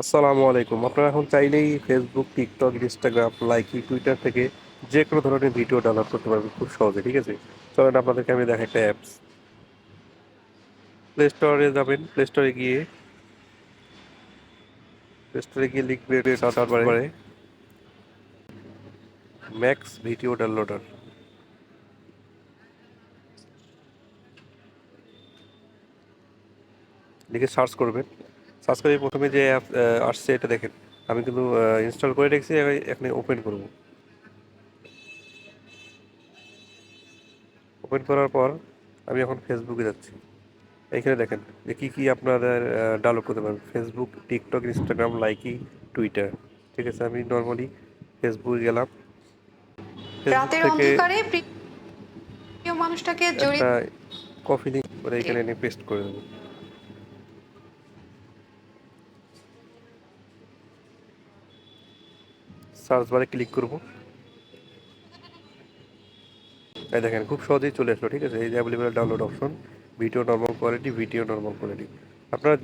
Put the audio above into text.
আসসালামু আলাইকুম। আপনারা এখন চাইলেই Facebook, TikTok, Instagram, Likee, Twitter থেকে যে কোনো ধরনের ভিডিও ডাউনলোড করতে পারবেন খুব সহজে, ঠিক আছে? চলেন আপনাদেরকে আমি দেখাই একটা অ্যাপস। প্লে স্টোরে গিয়ে লিখবেন সার্চ বারে ম্যাক্স ভিডিও ডাউনলোডার। লিখে সার্চ করবেন। সার্চ করে প্রথমে যে অ্যাপ আসছে এটা দেখেন। আমি কিন্তু ইনস্টল করে রেখেছি, এখন ওপেন করব। ওপেন করার পর আমি এখন ফেসবুকে যাচ্ছি। এইখানে দেখেন যে কী কী আপনাদের ডাউনলোড করতে পারবেন: Facebook, TikTok, Instagram, Likee, Twitter. ঠিক আছে, আমি নর্মালি ফেসবুকে গেলাম। ফেসবুক রাতের থেকে অন্ধকারে প্রিয় মানুষটাকে একটা জড়িয়ে কফি লিঙ্ক করে এখানে এনে পেস্ট করে দেবো। সার্চ বারে ক্লিক করব। এই দেখেন খুব সহজেই চলে আসলো। ঠিক আছে, এই যে available download option, video normal quality, video normal quality. আপনারা